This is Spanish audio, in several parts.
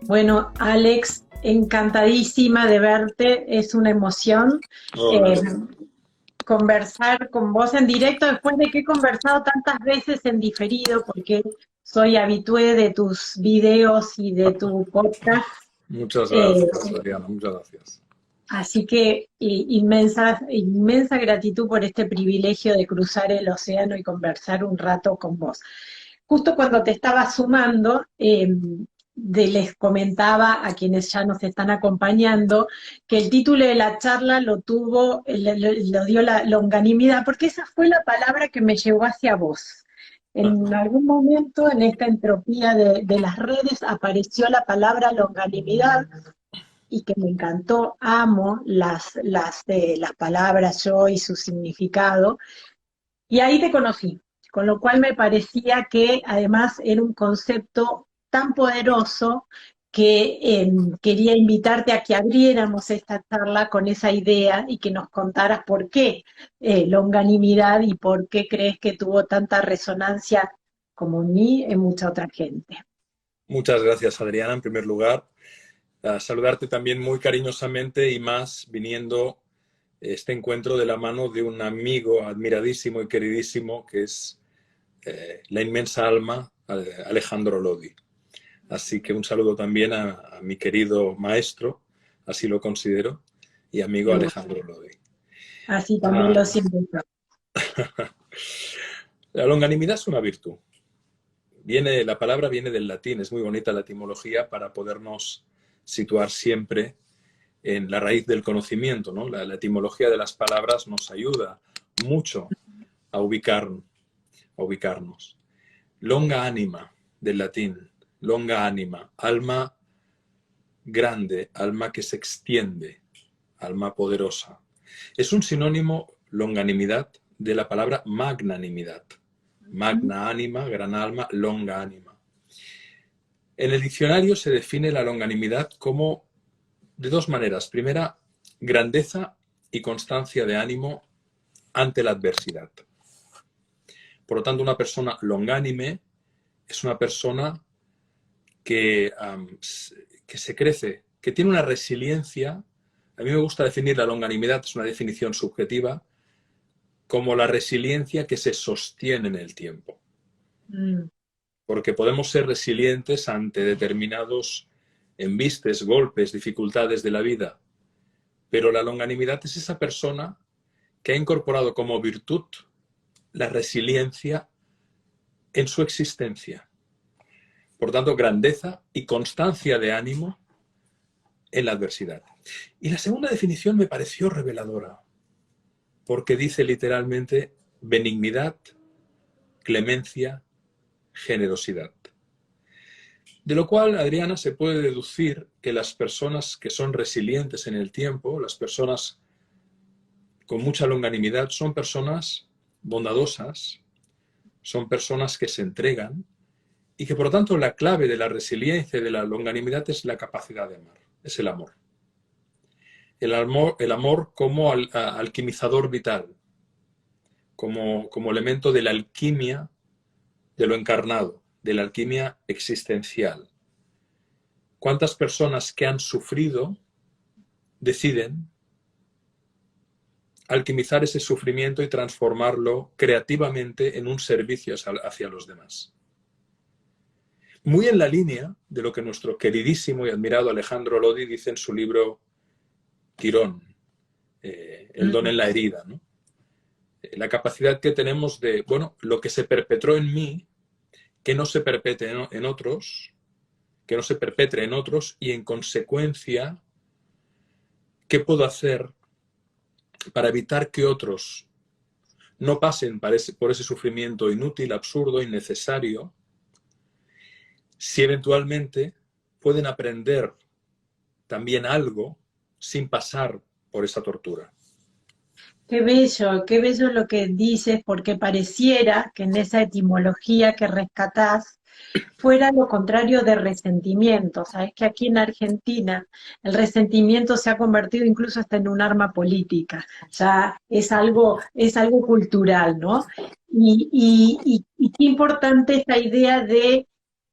Bueno, Alex, encantadísima de verte, es una emoción Hola, eh, Adrián. conversar con vos en directo después de que he conversado tantas veces en diferido, porque soy habitué de tus videos y de tu podcast. Muchas eh, gracias, Adriana, muchas gracias. Así que inmensa gratitud por este privilegio de cruzar el océano y conversar un rato con vos. Justo cuando te estaba sumando, les comentaba a quienes ya nos están acompañando que el título de la charla lo tuvo, lo dio la longanimidad, porque esa fue la palabra que me llevó hacia vos. En algún momento en esta entropía de las redes apareció la palabra longanimidad y que me encantó, amo las palabras yo y su significado, y ahí te conocí, con lo cual me parecía que además era un concepto tan poderoso que quería invitarte a que abriéramos esta charla con esa idea y que nos contaras por qué longanimidad y por qué crees que tuvo tanta resonancia como en mí en mucha otra gente. Muchas gracias, Adriana, en primer lugar. Saludarte también muy cariñosamente y más viniendo este encuentro de la mano de un amigo admiradísimo y queridísimo que es la inmensa alma Alejandro Lodi. Así que un saludo también a mi querido maestro, así lo considero, y amigo Qué bueno. Alejandro Lodi. Así también Ah, lo siento yo. la longanimidad es una virtud. La palabra viene del latín, es muy bonita la etimología para podernos situar siempre en la raíz del conocimiento, ¿no? La etimología de las palabras nos ayuda mucho a ubicarnos. Longa anima, del latín, longa anima, alma grande, alma que se extiende, alma poderosa. Es un sinónimo, longanimidad, de la palabra magnanimidad. Magna anima, gran alma, longa anima. En el diccionario se define la longanimidad como de dos maneras. Primera, grandeza y constancia de ánimo ante la adversidad. Por lo tanto, una persona longánime es una persona que se crece, que tiene una resiliencia. A mí me gusta definir la longanimidad, es una definición subjetiva, como la resiliencia que se sostiene en el tiempo. Mm. Porque podemos ser resilientes ante determinados embistes, golpes, dificultades de la vida, pero la longanimidad es esa persona que ha incorporado como virtud la resiliencia en su existencia. Por tanto, grandeza y constancia de ánimo en la adversidad. Y la segunda definición me pareció reveladora, porque dice literalmente benignidad, clemencia, generosidad. De lo cual, Adriana, se puede deducir que las personas que son resilientes en el tiempo, las personas con mucha longanimidad, son personas bondadosas, son personas que se entregan y que, por lo tanto, la clave de la resiliencia y de la longanimidad es la capacidad de amar, es el amor. El amor como alquimizador vital, como elemento de la alquimia de lo encarnado, de la alquimia existencial. ¿Cuántas personas que han sufrido deciden alquimizar ese sufrimiento y transformarlo creativamente en un servicio hacia los demás? Muy en la línea de lo que nuestro queridísimo y admirado Alejandro Lodi dice en su libro Quirón, El don en la herida, ¿no? La capacidad que tenemos de, bueno, lo que se perpetró en mí, que no se perpetre en otros, que no se perpetre en otros y, en consecuencia, ¿qué puedo hacer para evitar que otros no pasen por ese sufrimiento inútil, absurdo, innecesario, si eventualmente pueden aprender también algo sin pasar por esa tortura? Qué bello lo que dices, porque pareciera que en esa etimología que rescatás fuera lo contrario de resentimiento. Sabes que aquí en Argentina el resentimiento se ha convertido incluso hasta en un arma política, ya es algo cultural, ¿no? Y qué importante esta idea de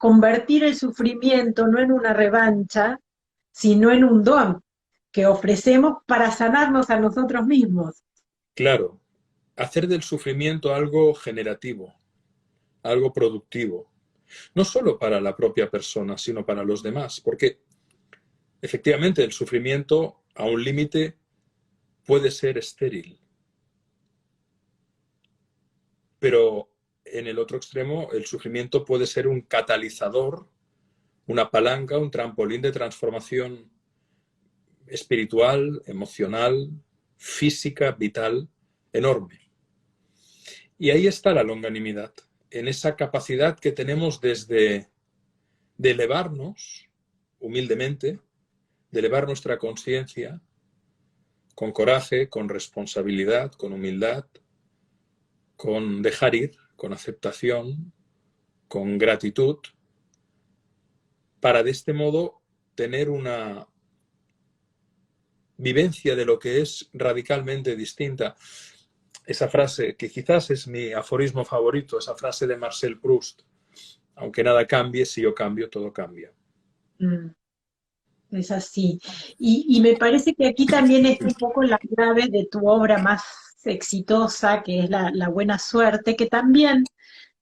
convertir el sufrimiento no en una revancha, sino en un don que ofrecemos para sanarnos a nosotros mismos. Claro, hacer del sufrimiento algo generativo, algo productivo, no solo para la propia persona, sino para los demás, porque efectivamente el sufrimiento a un límite puede ser estéril, pero en el otro extremo el sufrimiento puede ser un catalizador, una palanca, un trampolín de transformación espiritual, emocional, física, vital, enorme. Y ahí está la longanimidad, en esa capacidad que tenemos desde de elevarnos humildemente, de elevar nuestra conciencia con coraje, con responsabilidad, con humildad, con dejar ir, con aceptación, con gratitud, para de este modo tener una vivencia de lo que es radicalmente distinta. Esa frase, que quizás es mi aforismo favorito, esa frase de Marcel Proust: aunque nada cambie, si yo cambio, todo cambia. Es así. Y me parece que aquí también está un poco la clave de tu obra más exitosa, que es la buena suerte, que también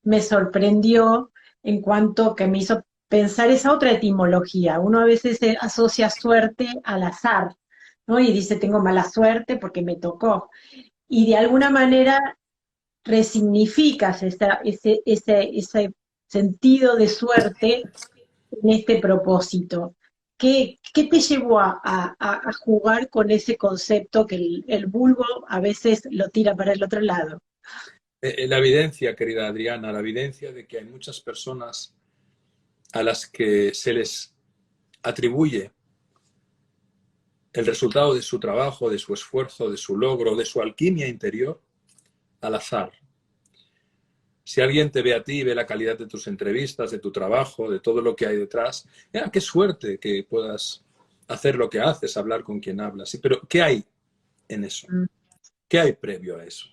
me sorprendió en cuanto que me hizo pensar esa otra etimología. Uno a veces asocia suerte al azar, ¿no? Y dice, tengo mala suerte porque me tocó. Y de alguna manera resignificas ese sentido de suerte en este propósito. ¿Qué te llevó a jugar con ese concepto que el vulgo a veces lo tira para el otro lado? La evidencia, querida Adriana, la evidencia de que hay muchas personas a las que se les atribuye el resultado de su trabajo, de su esfuerzo, de su logro, de su alquimia interior, al azar. Si alguien te ve a ti, ve la calidad de tus entrevistas, de tu trabajo, de todo lo que hay detrás, qué suerte que puedas hacer lo que haces, hablar con quien hablas. Pero ¿qué hay en eso? ¿Qué hay previo a eso?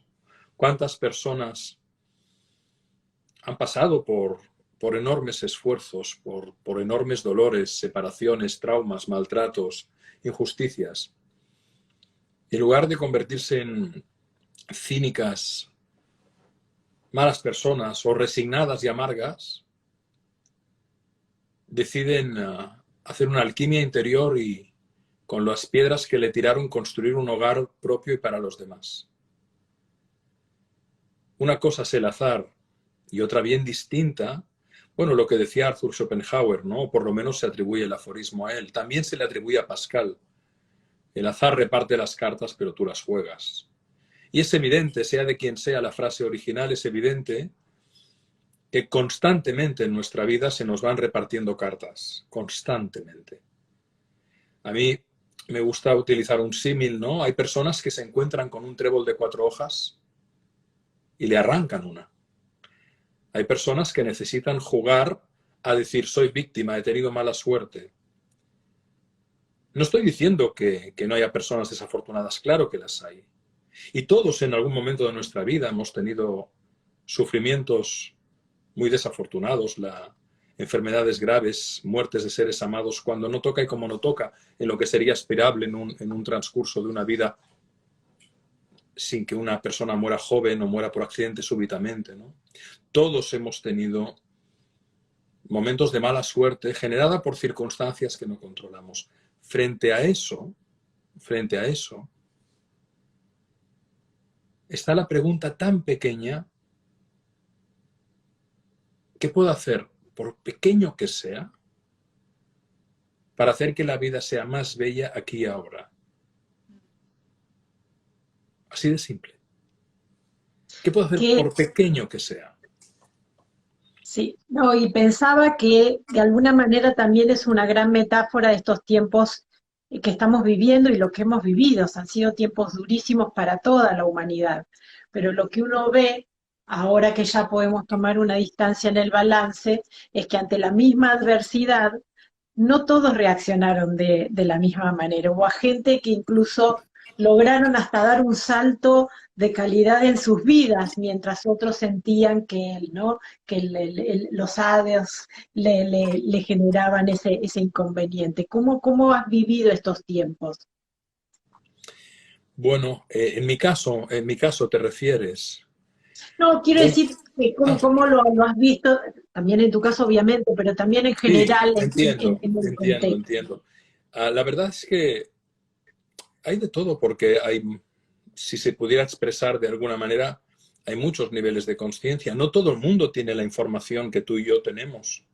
¿Cuántas personas han pasado por enormes esfuerzos, por enormes dolores, separaciones, traumas, maltratos, injusticias? Y en lugar de convertirse en cínicas, malas personas o resignadas y amargas, deciden hacer una alquimia interior y con las piedras que le tiraron construir un hogar propio y para los demás. Una cosa es el azar y otra bien distinta, bueno, lo que decía Arthur Schopenhauer, ¿no? O por lo menos se atribuye el aforismo a él. También se le atribuye a Pascal. El azar reparte las cartas, pero tú las juegas. Y es evidente, sea de quien sea la frase original, es evidente que constantemente en nuestra vida se nos van repartiendo cartas, constantemente. A mí me gusta utilizar un símil, ¿no? Hay personas que se encuentran con un trébol de 4 hojas y le arrancan una. Hay personas que necesitan jugar a decir, soy víctima, he tenido mala suerte. No estoy diciendo que no haya personas desafortunadas, claro que las hay. Y todos en algún momento de nuestra vida hemos tenido sufrimientos muy desafortunados, enfermedades graves, muertes de seres amados, cuando no toca y como no toca, en lo que sería esperable en un transcurso de una vida sin que una persona muera joven o muera por accidente súbitamente, ¿no? Todos hemos tenido momentos de mala suerte generada por circunstancias que no controlamos. Frente a eso, está la pregunta tan pequeña: ¿qué puedo hacer, por pequeño que sea, para hacer que la vida sea más bella aquí y ahora? Así de simple. ¿Qué puedo hacer por pequeño que sea? Sí, no, y pensaba que de alguna manera también es una gran metáfora de estos tiempos que estamos viviendo y lo que hemos vivido. Han sido tiempos durísimos para toda la humanidad, pero lo que uno ve, ahora que ya podemos tomar una distancia en el balance, es que ante la misma adversidad, no todos reaccionaron de la misma manera. Hubo gente que incluso lograron hasta dar un salto de calidad en sus vidas, mientras otros sentían que, ¿no? que los hados le generaban ese inconveniente. ¿Cómo has vivido estos tiempos? Bueno, en mi caso te refieres. No, quiero Bueno, decir que ah, cómo lo has visto, también en tu caso obviamente, pero también en sí, general entiendo, en el entiendo, contexto. entiendo. La verdad es que hay de todo porque hay, si se pudiera expresar de alguna manera, hay muchos niveles de conciencia. No todo el mundo tiene la información que tú y yo tenemos.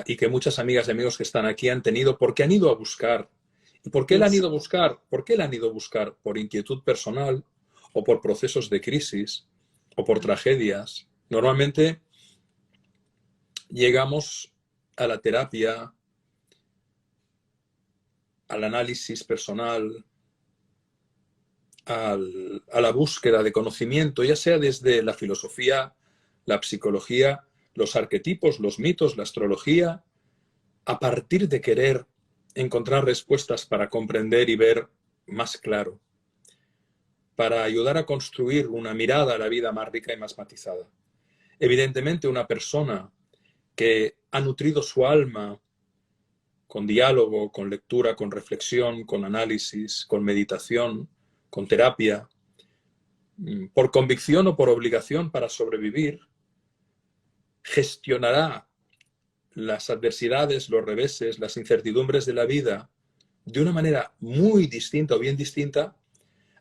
Y que muchas amigas y amigos que están aquí han tenido porque han ido a buscar. ¿Y por qué la han Eso. ido a buscar? ¿Por qué la han ido a buscar? Por inquietud personal o por procesos de crisis o por tragedias. Normalmente llegamos a la terapia, al análisis personal, a la búsqueda de conocimiento, ya sea desde la filosofía, la psicología, los arquetipos, los mitos, la astrología, a partir de querer encontrar respuestas para comprender y ver más claro, para ayudar a construir una mirada a la vida más rica y más matizada. Evidentemente, una persona que ha nutrido su alma con diálogo, con lectura, con reflexión, con análisis, con meditación, con terapia, por convicción o por obligación para sobrevivir, gestionará las adversidades, los reveses, las incertidumbres de la vida de una manera muy distinta o bien distinta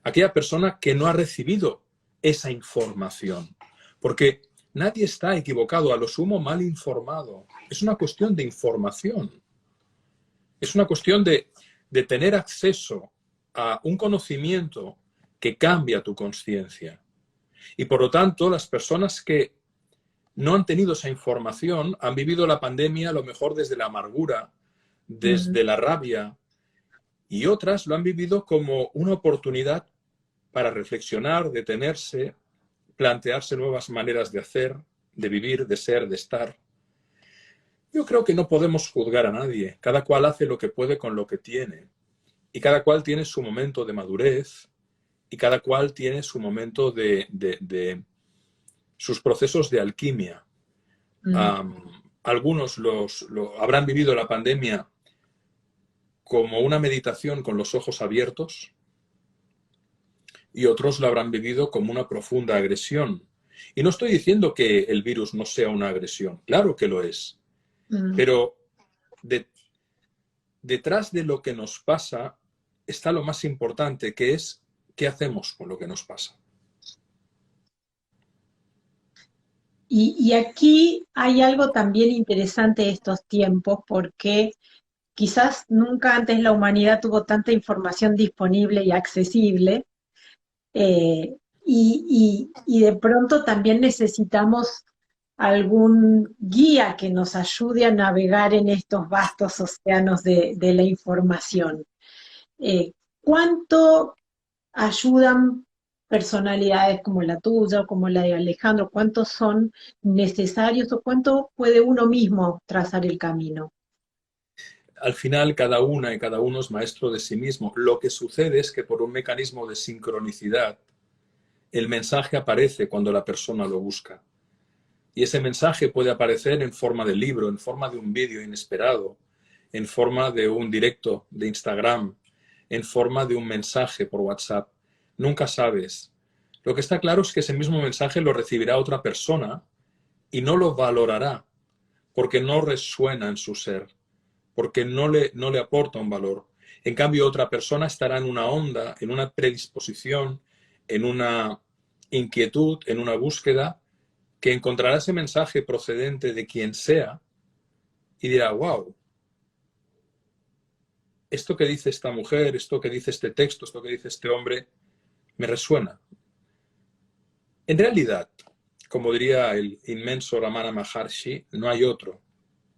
a aquella persona que no ha recibido esa información. Porque nadie está equivocado, a lo sumo mal informado. Es una cuestión de información. Es una cuestión de tener acceso a un conocimiento que cambia tu conciencia. Y por lo tanto, las personas que no han tenido esa información han vivido la pandemia a lo mejor desde la amargura, Mm. desde la rabia, y otras lo han vivido como una oportunidad para reflexionar, detenerse, plantearse nuevas maneras de hacer, de vivir, de ser, de estar. Yo creo que no podemos juzgar a nadie. Cada cual hace lo que puede con lo que tiene. Y cada cual tiene su momento de madurez y cada cual tiene su momento de sus procesos de alquimia. Mm. Algunos habrán vivido la pandemia como una meditación con los ojos abiertos y otros lo habrán vivido como una profunda agresión. Y no estoy diciendo que el virus no sea una agresión, claro que lo es, Mm. pero de, detrás de lo que nos pasa está lo más importante, que es qué hacemos con lo que nos pasa. Y aquí hay algo también interesante de estos tiempos, porque quizás nunca antes la humanidad tuvo tanta información disponible y accesible, y de pronto también necesitamos algún guía que nos ayude a navegar en estos vastos océanos de la información. ¿Cuánto ayudan personalidades como la tuya o como la de Alejandro? ¿Cuántos son necesarios o cuánto puede uno mismo trazar el camino? Al final, cada una y cada uno es maestro de sí mismo. Lo que sucede es que por un mecanismo de sincronicidad, el mensaje aparece cuando la persona lo busca. Y ese mensaje puede aparecer en forma de libro, en forma de un vídeo inesperado, en forma de un directo de Instagram, en forma de un mensaje por WhatsApp. Nunca sabes. Lo que está claro es que ese mismo mensaje lo recibirá otra persona y no lo valorará porque no resuena en su ser, porque no le aporta un valor. En cambio, otra persona estará en una onda, en una predisposición, en una inquietud, en una búsqueda, que encontrará ese mensaje procedente de quien sea y dirá, wow, esto que dice esta mujer, esto que dice este texto, esto que dice este hombre, me resuena. En realidad, como diría el inmenso Ramana Maharshi, no hay otro,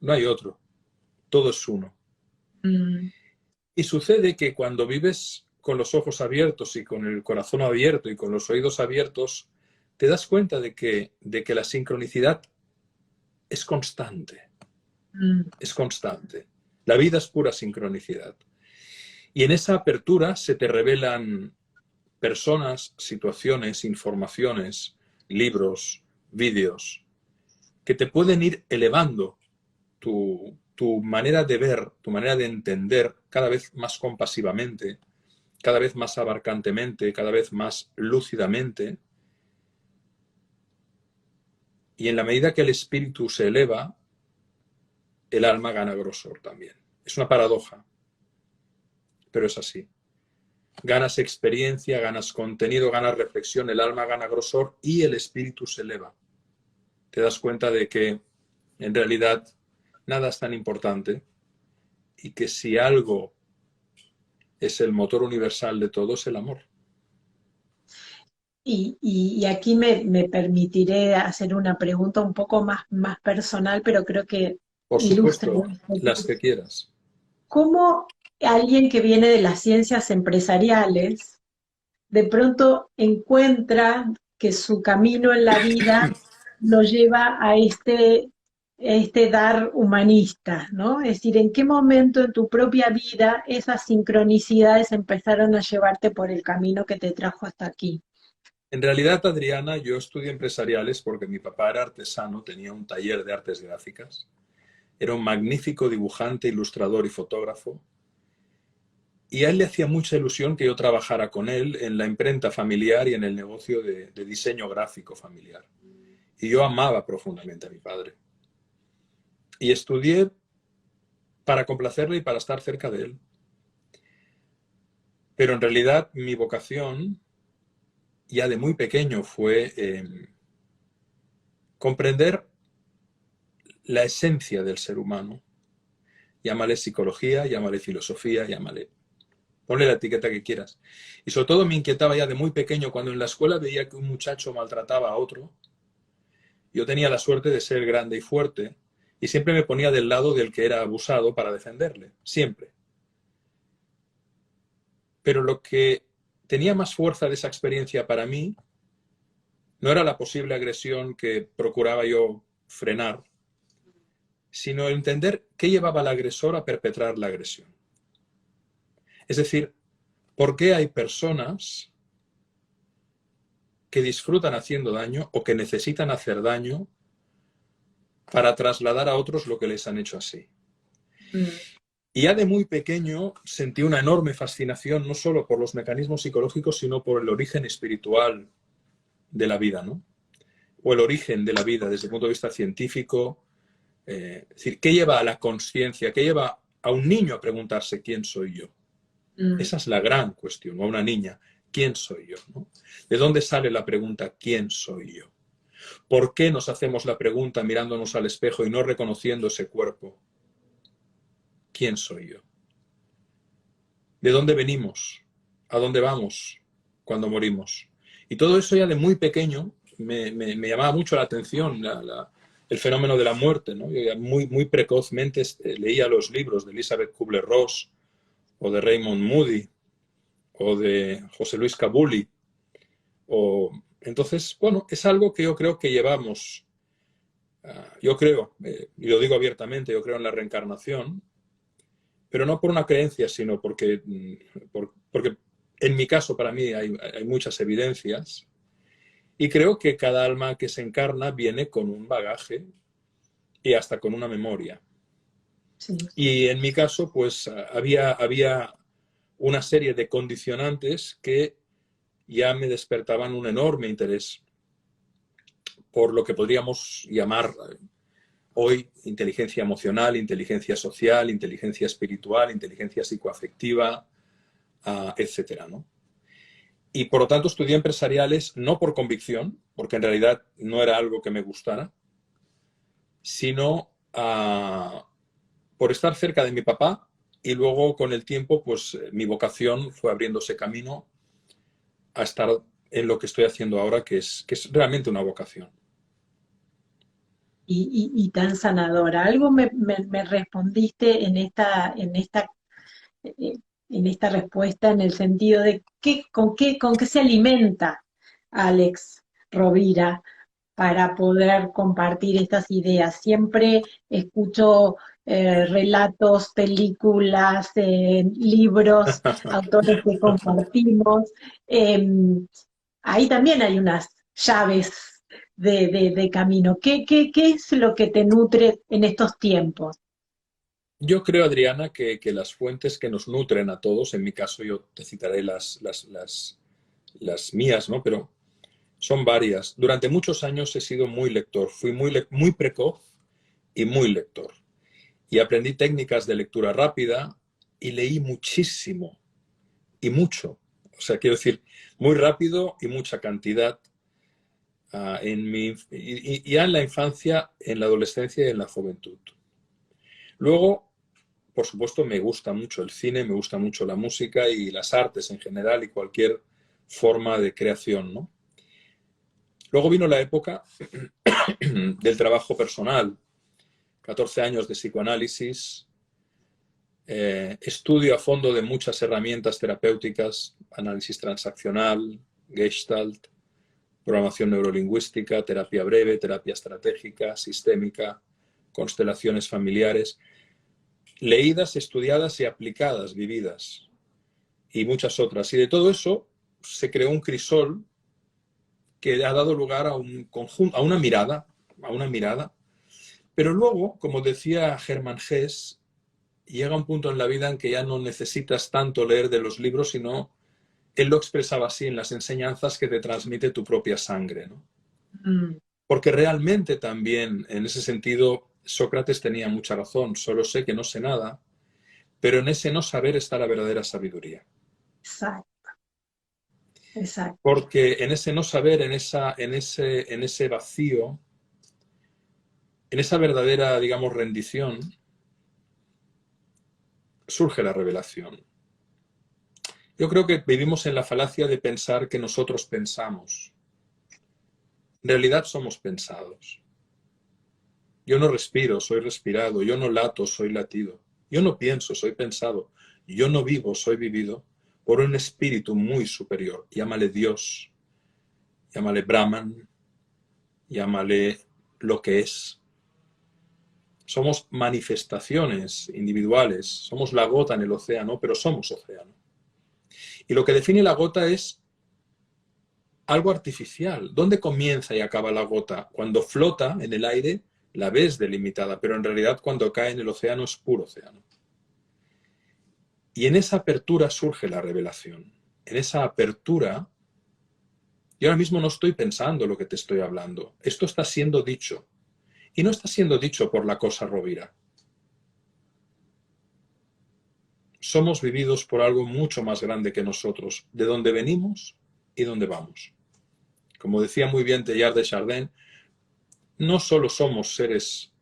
no hay otro, todo es uno. Mm. Y sucede que cuando vives con los ojos abiertos y con el corazón abierto y con los oídos abiertos, te das cuenta de que la sincronicidad es constante, Mm. es constante. La vida es pura sincronicidad. Y en esa apertura se te revelan personas, situaciones, informaciones, libros, vídeos, que te pueden ir elevando tu manera de ver, tu manera de entender cada vez más compasivamente, cada vez más abarcantemente, cada vez más lúcidamente. Y en la medida que el espíritu se eleva, el alma gana grosor también. Es una paradoja, pero es así. Ganas experiencia, ganas contenido, ganas reflexión, el alma gana grosor y el espíritu se eleva. Te das cuenta de que en realidad nada es tan importante y que si algo es el motor universal de todo, es el amor. Y aquí me permitiré hacer una pregunta un poco más personal, pero creo que Por ilustra supuesto, esto. las que quieras. ¿Cómo alguien que viene de las ciencias empresariales de pronto encuentra que su camino en la vida lo lleva a este dar humanista, ¿no? Es decir, ¿en qué momento en tu propia vida esas sincronicidades empezaron a llevarte por el camino que te trajo hasta aquí? En realidad, Adriana, yo estudié empresariales porque mi papá era artesano, tenía un taller de artes gráficas, era un magnífico dibujante, ilustrador y fotógrafo, y a él le hacía mucha ilusión que yo trabajara con él en la imprenta familiar y en el negocio de diseño gráfico familiar. Y yo amaba profundamente a mi padre. Y estudié para complacerle y para estar cerca de él. Pero en realidad mi vocación, ya de muy pequeño, fue comprender la esencia del ser humano. Llámale psicología, llámale filosofía, llámale... Ponle la etiqueta que quieras. Y sobre todo me inquietaba ya de muy pequeño cuando en la escuela veía que un muchacho maltrataba a otro. Yo tenía la suerte de ser grande y fuerte y siempre me ponía del lado del que era abusado para defenderle. Siempre. Pero lo que tenía más fuerza de esa experiencia para mí no era la posible agresión que procuraba yo frenar, sino entender qué llevaba al agresor a perpetrar la agresión. Es decir, ¿por qué hay personas que disfrutan haciendo daño o que necesitan hacer daño para trasladar a otros lo que les han hecho así? Y ya de muy pequeño sentí una enorme fascinación no solo por los mecanismos psicológicos, sino por el origen espiritual de la vida, ¿no? O el origen de la vida desde el punto de vista científico. Es decir, ¿qué lleva a la conciencia? ¿Qué lleva a un niño a preguntarse quién soy yo? Esa es la gran cuestión, o a una niña, ¿quién soy yo? ¿No? ¿De dónde sale la pregunta ¿quién soy yo? ¿Por qué nos hacemos la pregunta mirándonos al espejo y no reconociendo ese cuerpo? ¿Quién soy yo? ¿De dónde venimos? ¿A dónde vamos cuando morimos? Y todo eso ya de muy pequeño me llamaba mucho la atención, el fenómeno de la muerte, ¿no? Yo ya muy precozmente leía los libros de Elizabeth Kubler-Ross o de Raymond Moody o de José Luis Cabuli. Entonces, bueno, es algo que yo creo que llevamos. Yo creo, y lo digo abiertamente, yo creo en la reencarnación, pero no por una creencia, sino porque en mi caso, para mí, hay muchas evidencias. Y creo que cada alma que se encarna viene con un bagaje y hasta con una memoria. Sí. Y en mi caso, pues había una serie de condicionantes que ya me despertaban un enorme interés por lo que podríamos llamar hoy inteligencia emocional, inteligencia social, inteligencia espiritual, inteligencia psicoafectiva, etcétera, ¿no? Y por lo tanto estudié empresariales no por convicción, porque en realidad no era algo que me gustara, sino por estar cerca de mi papá y luego con el tiempo pues mi vocación fue abriéndose camino a estar en lo que estoy haciendo ahora, que es realmente una vocación. Y tan sanadora. Algo me respondiste eh, en esta respuesta en el sentido de con qué se alimenta Alex Rovira para poder compartir estas ideas. Siempre escucho relatos, películas, libros, autores que compartimos. Ahí también hay unas llaves de camino. ¿Qué es lo que te nutre en estos tiempos? Yo creo, Adriana, que las fuentes que nos nutren a todos, en mi caso yo te citaré las mías, ¿no? Pero son varias. Durante muchos años he sido muy lector, fui muy precoz y muy lector. Y aprendí técnicas de lectura rápida y leí muchísimo y mucho. O sea, quiero decir, muy rápido y mucha cantidad ya en la infancia, en la adolescencia y en la juventud. Luego, por supuesto, me gusta mucho el cine, me gusta mucho la música y las artes en general y cualquier forma de creación, ¿no? Luego vino la época del trabajo personal, 14 años de psicoanálisis, estudio a fondo de muchas herramientas terapéuticas, análisis transaccional, Gestalt, programación neurolingüística, terapia breve, terapia estratégica, sistémica, constelaciones familiares, leídas, estudiadas y aplicadas, vividas, y muchas otras. Y de todo eso se creó un crisol que ha dado lugar a un conjunto, a una mirada. Pero luego, como decía Hermann Hesse, llega un punto en la vida en que ya no necesitas tanto leer de los libros, sino, él lo expresaba así, en las enseñanzas que te transmite tu propia sangre, ¿no? Mm, Porque realmente también, en ese sentido, Sócrates tenía mucha razón. Solo sé que no sé nada, pero en ese no saber está la verdadera sabiduría. exacto, exacto. Porque en ese no saber, en ese vacío, en esa verdadera, digamos, rendición, surge la revelación. Yo creo que vivimos en la falacia de pensar que nosotros pensamos. En realidad somos pensados. Yo no respiro, soy respirado. Yo no lato, soy latido. Yo no pienso, soy pensado. Yo no vivo, soy vivido por un espíritu muy superior. Llámale Dios, llámale Brahman, llámale lo que es. Somos manifestaciones individuales, somos la gota en el océano, pero somos océano. Y lo que define la gota es algo artificial. ¿Dónde comienza y acaba la gota? Cuando flota en el aire, la ves delimitada, pero en realidad cuando cae en el océano es puro océano. Y en esa apertura surge la revelación. En esa apertura, yo ahora mismo no estoy pensando lo que te estoy hablando. Esto está siendo dicho. Y no está siendo dicho por la cosa rovira. Somos vividos por algo mucho más grande que nosotros, de dónde venimos y dónde vamos. Como decía muy bien Teilhard de Chardin, no solo somos seres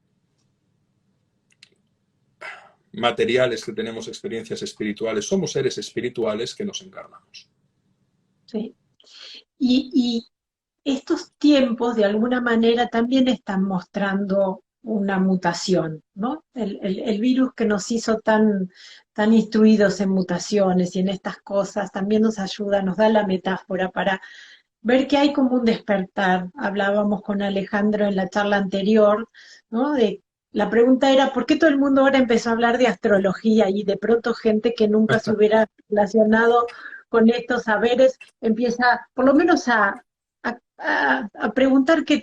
materiales que tenemos experiencias espirituales, somos seres espirituales que nos encarnamos. Sí. Y estos tiempos de alguna manera también están mostrando una mutación, ¿no? El virus que nos hizo tan instruidos en mutaciones y en estas cosas también nos ayuda, nos da la metáfora para ver que hay como un despertar. Hablábamos con Alejandro en la charla anterior, ¿no? La pregunta era, ¿por qué todo el mundo ahora empezó a hablar de astrología y de pronto gente que nunca se hubiera relacionado con estos saberes empieza por lo menos a preguntar qué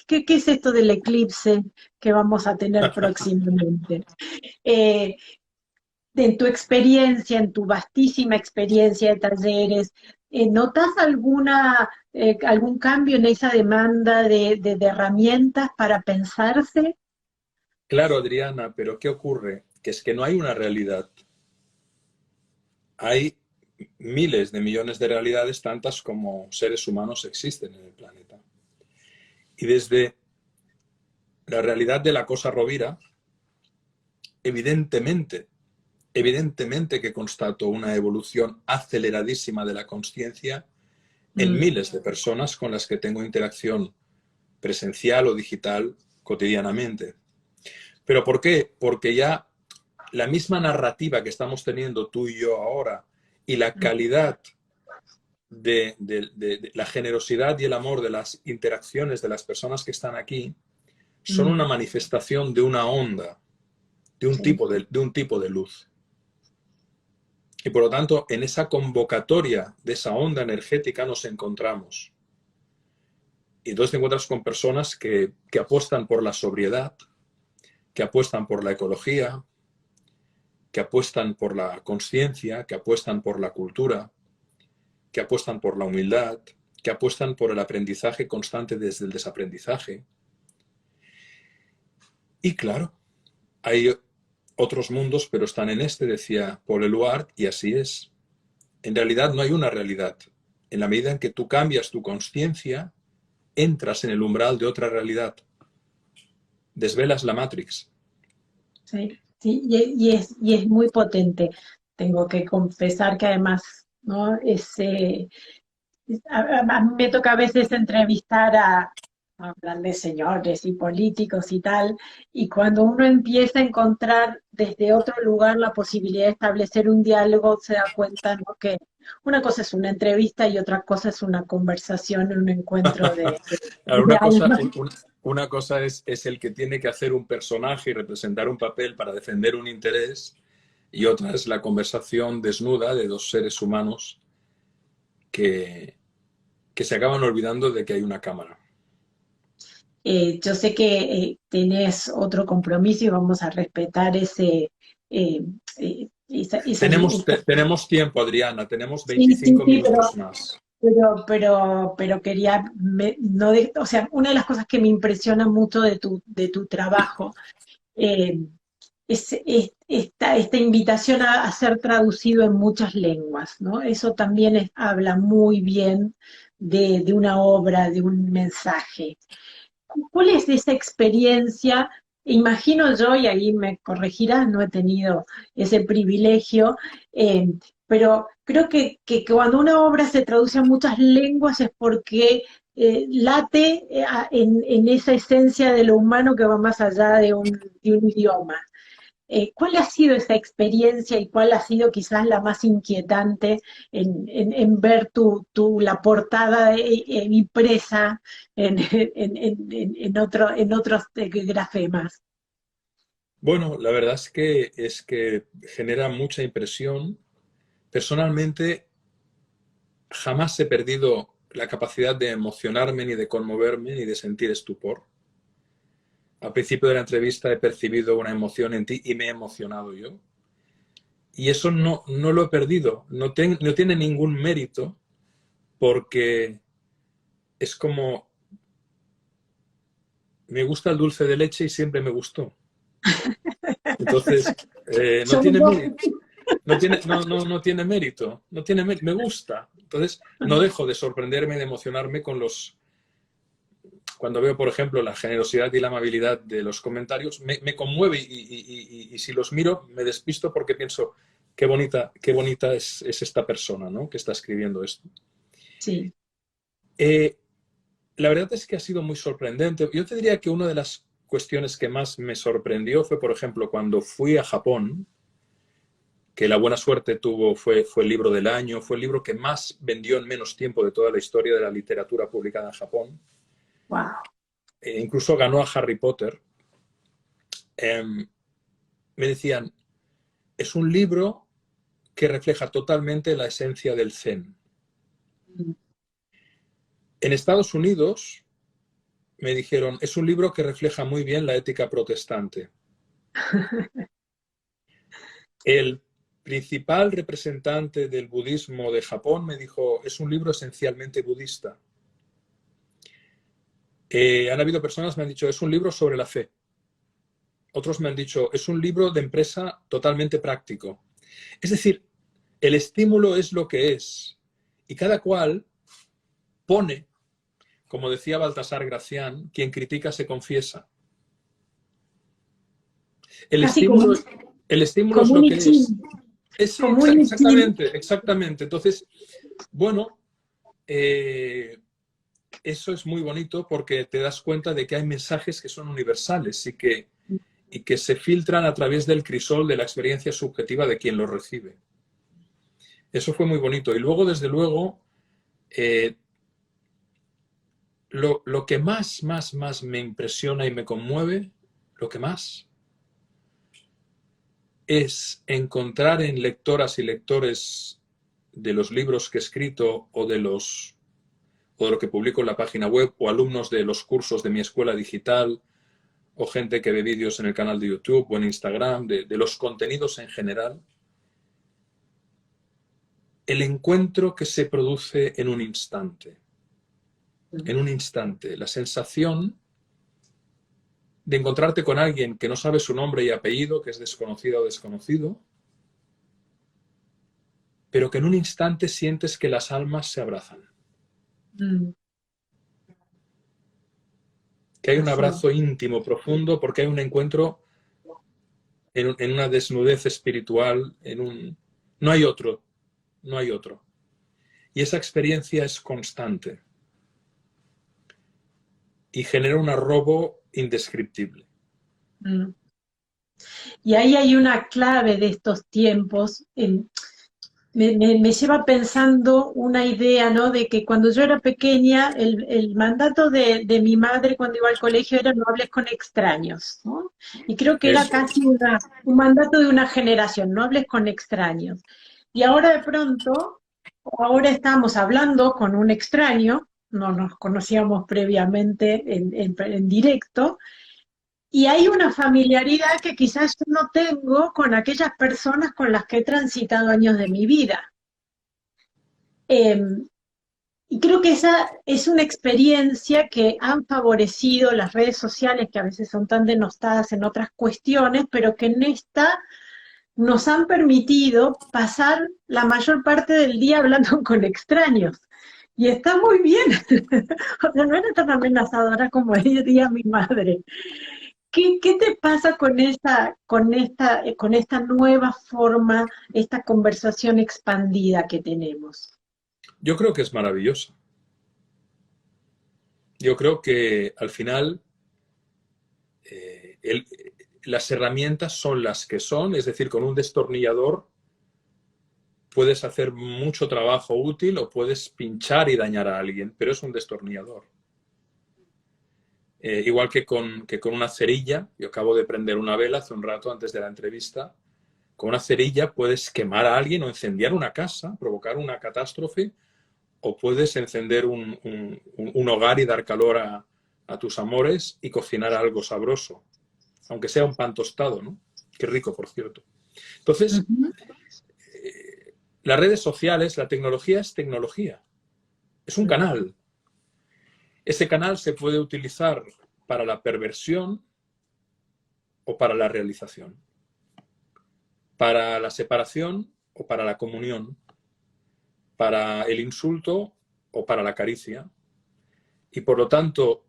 es esto del eclipse que vamos a tener próximamente? Eh, en tu experiencia, en tu vastísima experiencia de talleres, ¿notas algún cambio en esa demanda de herramientas para pensarse? Claro, Adriana, pero ¿qué ocurre? Que es que no hay una realidad. Hay miles de millones de realidades, tantas como seres humanos existen en el planeta. Y desde la realidad de la cosa rovira, evidentemente que constato una evolución aceleradísima de la consciencia en Mm, miles de personas con las que tengo interacción presencial o digital cotidianamente. ¿Pero por qué? Porque ya la misma narrativa que estamos teniendo tú y yo ahora y la mm, calidad de la generosidad y el amor de las interacciones de las personas que están aquí son mm, una manifestación de una onda Sí. de un tipo de luz. Y por lo tanto, en esa convocatoria de esa onda energética nos encontramos. Y entonces te encuentras con personas que apuestan por la sobriedad, que apuestan por la ecología, que apuestan por la conciencia, que apuestan por la cultura, que apuestan por la humildad, que apuestan por el aprendizaje constante desde el desaprendizaje. Y claro, hay otros mundos, pero están en este, decía Paul Eluard, y así es. En realidad no hay una realidad. En la medida en que tú cambias tu conciencia, entras en el umbral de otra realidad. Desvelas la Matrix. Sí, sí, y es muy potente. Tengo que confesar que además, ¿no? A mí me toca a veces entrevistar a grandes señores y políticos y tal, y cuando uno empieza a encontrar desde otro lugar la posibilidad de establecer un diálogo, se da cuenta, ¿no? Que una cosa es una entrevista y otra cosa es una conversación, un encuentro de Una cosa, alma. una cosa es el que tiene que hacer un personaje y representar un papel para defender un interés, y otra es la conversación desnuda de dos seres humanos que, que se acaban olvidando de que hay una cámara. Yo sé que tenés otro compromiso y vamos a respetar eh, Tenemos tiempo, Adriana, tenemos sí, sí, 25 sí, minutos más. pero quería, no o sea, una de las cosas que me impresiona mucho de tu trabajo eh, es esta invitación a ser traducido en muchas lenguas, ¿no? Eso también habla muy bien de una obra, de un mensaje. ¿Cuál es esa experiencia? Imagino yo, y ahí me corregirás, no he tenido ese privilegio, eh, pero creo que cuando una obra se traduce a muchas lenguas es porque late en esa esencia de lo humano que va más allá de un idioma. ¿Cuál ha sido esa experiencia y cuál ha sido quizás la más inquietante en ver la portada impresa en otros grafemas? Bueno, la verdad es que genera mucha impresión. Personalmente, jamás he perdido la capacidad de emocionarme, ni de conmoverme, ni de sentir estupor. Al principio de la entrevista he percibido una emoción en ti y me he emocionado yo. Y eso no lo he perdido. No tiene ningún mérito, porque es como, me gusta el dulce de leche y siempre me gustó. Entonces, no Somos tiene dos. mérito. No tiene mérito. No tiene mérito. Me gusta. Entonces, no dejo de sorprenderme, de emocionarme cuando veo, por ejemplo, la generosidad y la amabilidad de los comentarios. Me conmueve, y si los miro me despisto, porque pienso, qué bonita es esta persona, ¿no?, que está escribiendo esto. Sí. Eh, la verdad es que ha sido muy sorprendente. Yo te diría que una de las cuestiones que más me sorprendió fue, por ejemplo, cuando fui a Japón, que la buena suerte fue el libro del año, fue el libro que más vendió en menos tiempo de toda la historia de la literatura publicada en Japón. Wow. Incluso ganó a Harry Potter. Me decían, es un libro que refleja totalmente la esencia del Zen. En Estados Unidos me dijeron, es un libro que refleja muy bien la ética protestante. El principal representante del budismo de Japón me dijo, es un libro esencialmente budista. Han habido personas que me han dicho, es un libro sobre la fe. Otros me han dicho, es un libro de empresa totalmente práctico. Es decir, el estímulo es lo que es, y cada cual pone, como decía Baltasar Gracián, quien critica se confiesa. El Casi estímulo, el estímulo es como un lo que I es. Ching, Sí, como un I Ching. exactamente. Entonces, bueno, eso es muy bonito, porque te das cuenta de que hay mensajes que son universales y que se filtran a través del crisol de la experiencia subjetiva de quien lo recibe. Eso fue muy bonito. Y luego, desde luego, eh, lo que más me impresiona y me conmueve, lo que más, es encontrar en lectoras y lectores de los libros que he escrito o de lo que publico en la página web, o alumnos de los cursos de mi escuela digital, o gente que ve vídeos en el canal de YouTube o en Instagram, de los contenidos en general, el encuentro que se produce en un instante. En un instante. La sensación de encontrarte con alguien que no sabe su nombre y apellido, que es desconocido o desconocido, pero que en un instante sientes que las almas se abrazan. Que hay un abrazo íntimo, profundo, porque hay un encuentro en una desnudez espiritual, no hay otro, no hay otro. Y esa experiencia es constante y genera un arrobo indescriptible. Y ahí hay una clave de estos tiempos. Me lleva pensando una idea, ¿no? De que cuando yo era pequeña, el mandato de mi madre cuando iba al colegio era no hables con extraños, ¿no? Y creo que era casi un mandato de una generación, no hables con extraños. Y ahora de pronto, ahora estamos hablando con un extraño, no nos conocíamos previamente en directo, y hay una familiaridad que quizás yo no tengo con aquellas personas con las que he transitado años de mi vida. Y creo que esa es una experiencia que han favorecido las redes sociales, que a veces son tan denostadas en otras cuestiones, pero que en esta nos han permitido pasar la mayor parte del día hablando con extraños. Y está muy bien. O sea, no era tan amenazadora como diría mi madre. ¿Qué te pasa con esta nueva forma, esta conversación expandida que tenemos? Yo creo que es maravilloso. Yo creo que al final las herramientas son las que son, es decir, con un destornillador puedes hacer mucho trabajo útil o puedes pinchar y dañar a alguien, pero es un destornillador. Igual que con una cerilla, yo acabo de prender una vela hace un rato antes de la entrevista, con una cerilla puedes quemar a alguien o incendiar una casa, provocar una catástrofe, o puedes encender un hogar y dar calor a tus amores y cocinar algo sabroso, aunque sea un pan tostado, ¿no? Qué rico, por cierto. Entonces, las redes sociales, la tecnología es tecnología, es un canal. Ese canal se puede utilizar para la perversión o para la realización, para la separación o para la comunión, para el insulto o para la caricia. Y por lo tanto,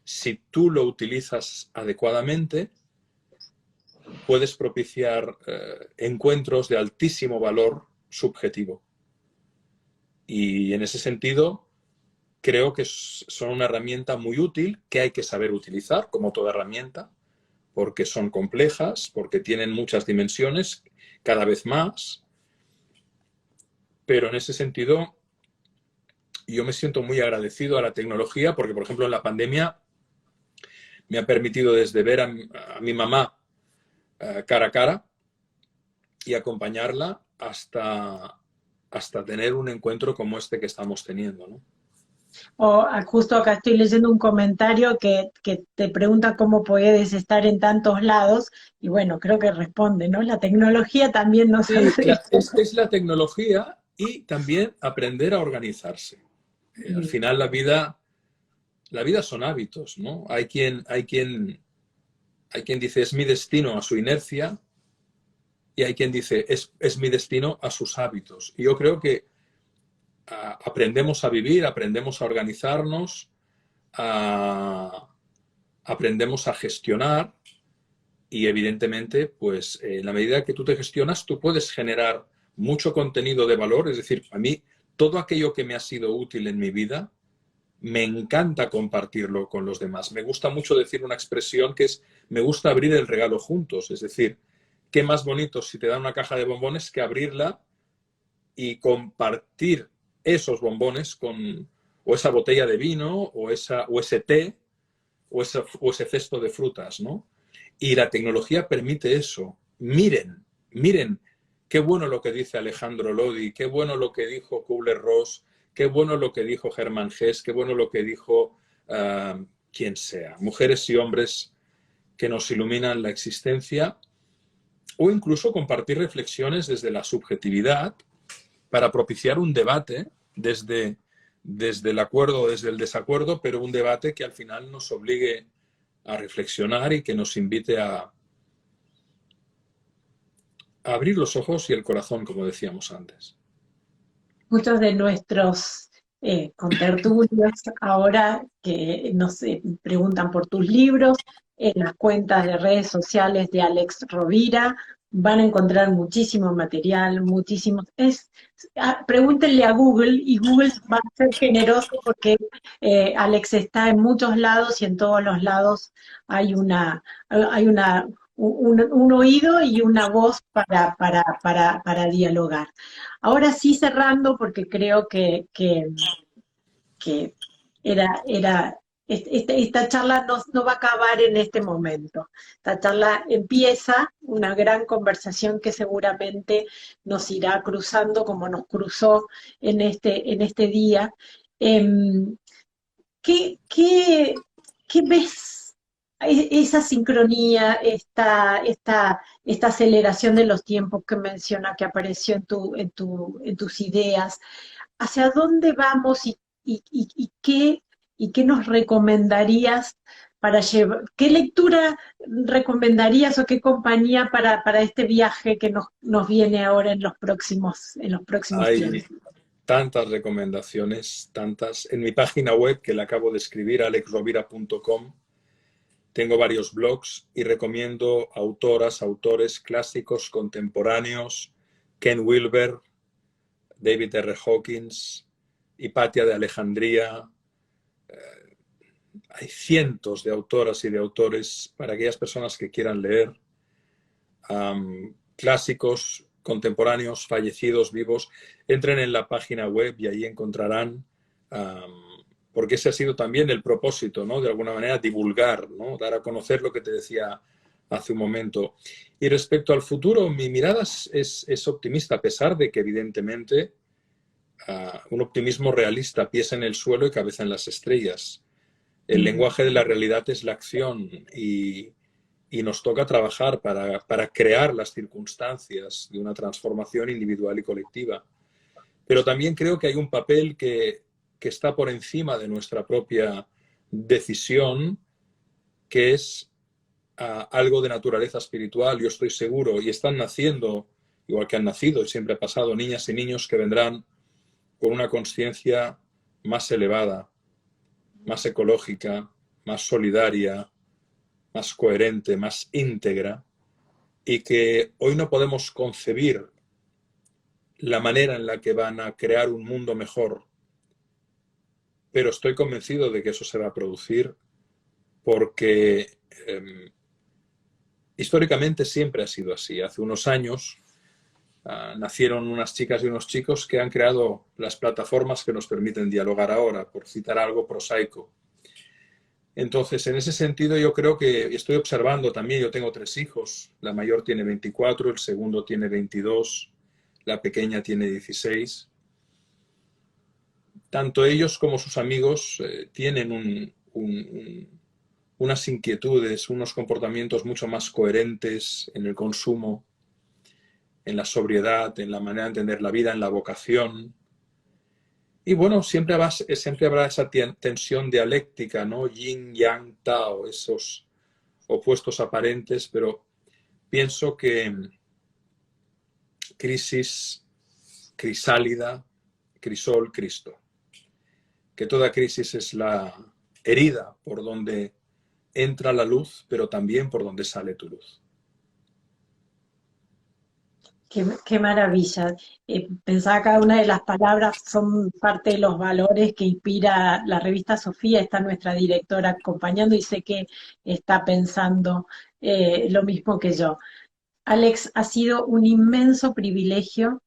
si tú lo utilizas adecuadamente, puedes propiciar encuentros de altísimo valor subjetivo. Y en ese sentido, creo que son una herramienta muy útil que hay que saber utilizar, como toda herramienta, porque son complejas, porque tienen muchas dimensiones, cada vez más. Pero en ese sentido, yo me siento muy agradecido a la tecnología porque, por ejemplo, en la pandemia me ha permitido desde ver a mi mamá cara a cara y acompañarla hasta tener un encuentro como este que estamos teniendo, ¿no? Justo acá estoy leyendo un comentario que te pregunta cómo puedes estar en tantos lados, y bueno, creo que responde, ¿no? La tecnología también nos hace eso. Es la tecnología y también aprender a organizarse. Al final la vida son hábitos, ¿no? Hay quien dice es mi destino a su inercia y hay quien dice es mi destino a sus hábitos. Y yo creo que aprendemos a vivir, aprendemos a organizarnos, aprendemos a gestionar y evidentemente, pues en la medida que tú te gestionas, tú puedes generar mucho contenido de valor. Es decir, a mí todo aquello que me ha sido útil en mi vida, me encanta compartirlo con los demás. Me gusta mucho decir una expresión que es, me gusta abrir el regalo juntos. Es decir, qué más bonito si te dan una caja de bombones que abrirla y compartir esos bombones o esa botella de vino o ese té o ese cesto de frutas, ¿no? Y la tecnología permite eso. miren qué bueno lo que dice Alejandro Lodi, qué bueno lo que dijo Kubler-Ross, qué bueno lo que dijo Germán Hesse, qué bueno lo que dijo quien sea, mujeres y hombres que nos iluminan la existencia, o incluso compartir reflexiones desde la subjetividad para propiciar un debate desde el acuerdo, desde el desacuerdo, pero un debate que al final nos obligue a reflexionar y que nos invite a abrir los ojos y el corazón, como decíamos antes. Muchos de nuestros contertulios ahora que nos preguntan por tus libros, en las cuentas de redes sociales de Alex Rovira van a encontrar muchísimo material, muchísimos. Pregúntenle a Google y Google va a ser generoso porque Alex está en muchos lados y en todos los lados hay un oído y una voz para dialogar. Ahora sí cerrando, porque creo que esta charla no va a acabar en este momento. Esta charla empieza una gran conversación que seguramente nos irá cruzando como nos cruzó en este día. ¿Qué ves? Esa sincronía, esta aceleración de los tiempos que menciona que apareció en tus ideas, ¿hacia dónde vamos y qué nos recomendarías para llevar? ¿Qué lectura recomendarías o qué compañía para este viaje que nos viene ahora en los próximos Hay tiempos? tantas recomendaciones, tantas. En mi página web, que la acabo de escribir, alexrovira.com, tengo varios blogs y recomiendo autoras, autores clásicos, contemporáneos, Ken Wilber, David R. Hawkins, Hipatia de Alejandría. Hay cientos de autoras y de autores para aquellas personas que quieran leer. Clásicos, contemporáneos, fallecidos, vivos. Entren en la página web y ahí encontrarán, porque ese ha sido también el propósito, ¿no? De alguna manera divulgar, ¿no? Dar a conocer lo que te decía hace un momento. Y respecto al futuro, mi mirada es optimista, a pesar de que evidentemente un optimismo realista, pies en el suelo y cabeza en las estrellas. El lenguaje de la realidad es la acción y nos toca trabajar para crear las circunstancias de una transformación individual y colectiva. Pero también creo que hay un papel que está por encima de nuestra propia decisión, que es algo de naturaleza espiritual, yo estoy seguro, y están naciendo, igual que han nacido y siempre ha pasado, niñas y niños que vendrán con una conciencia más elevada, más ecológica, más solidaria, más coherente, más íntegra, y que hoy no podemos concebir la manera en la que van a crear un mundo mejor, pero estoy convencido de que eso se va a producir porque históricamente siempre ha sido así. Hace unos años nacieron unas chicas y unos chicos que han creado las plataformas que nos permiten dialogar ahora, por citar algo prosaico. Entonces, en ese sentido, yo creo que estoy observando también, yo tengo 3 hijos, la mayor tiene 24, el segundo tiene 22, la pequeña tiene 16. Tanto ellos como sus amigos tienen unas inquietudes, unos comportamientos mucho más coherentes en el consumo, en la sobriedad, en la manera de entender la vida, en la vocación. Y bueno, siempre habrá esa tensión dialéctica, ¿no? Yin, yang, tao, esos opuestos aparentes, pero pienso que crisis, crisálida, crisol, Cristo. Que toda crisis es la herida por donde entra la luz, pero también por donde sale tu luz. Qué maravilla. Pensaba cada una de las palabras son parte de los valores que inspira la revista Sofía. Está nuestra directora acompañando y sé que está pensando lo mismo que yo. Alex, ha sido un inmenso privilegio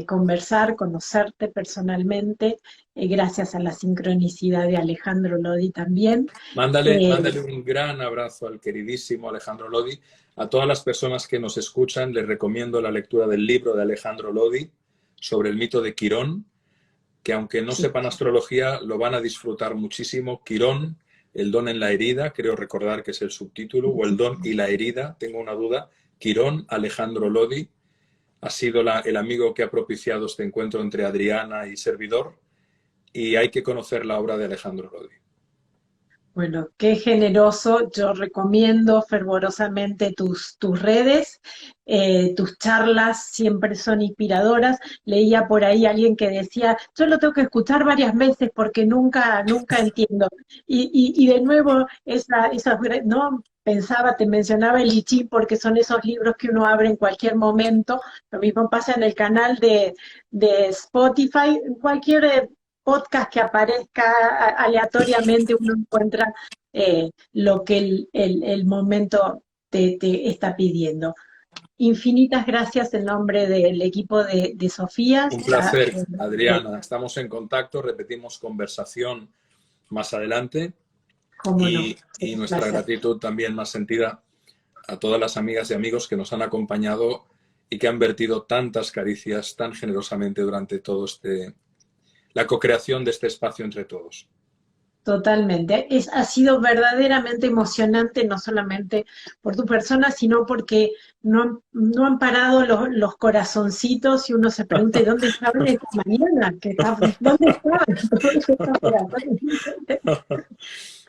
conversar, conocerte personalmente, gracias a la sincronicidad de Alejandro Lodi también. Mándale un gran abrazo al queridísimo Alejandro Lodi. A todas las personas que nos escuchan, les recomiendo la lectura del libro de Alejandro Lodi sobre el mito de Quirón, que aunque no sepan astrología, lo van a disfrutar muchísimo. Quirón, el don en la herida, creo recordar que es el subtítulo, o el don y la herida, tengo una duda. Quirón, Alejandro Lodi, ha sido el amigo que ha propiciado este encuentro entre Adriana y servidor, y hay que conocer la obra de Alejandro Lodi. Bueno, qué generoso. Yo recomiendo fervorosamente tus redes, tus charlas siempre son inspiradoras. Leía por ahí a alguien que decía, yo lo tengo que escuchar varias veces porque nunca entiendo. Y de nuevo, ¿no? Pensaba, te mencionaba el I Ching porque son esos libros que uno abre en cualquier momento. Lo mismo pasa en el canal de Spotify, cualquier podcast que aparezca aleatoriamente, uno encuentra lo que el momento te está pidiendo. Infinitas gracias en nombre del equipo de Sofía. Un placer, Adriana. Estamos en contacto, repetimos conversación más adelante. Y nuestra gratitud también más sentida a todas las amigas y amigos que nos han acompañado y que han vertido tantas caricias tan generosamente durante todo la co-creación de este espacio entre todos. Totalmente. Ha sido verdaderamente emocionante, no solamente por tu persona, sino porque no han parado los corazoncitos y uno se pregunta, ¿dónde estaban esta mañana? ¿Dónde estaban?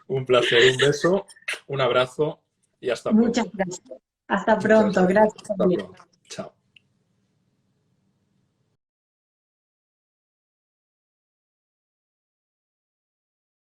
Un placer, un beso, un abrazo y hasta pronto. Muchas gracias. Hasta pronto. Gracias. Hasta pronto. Chao.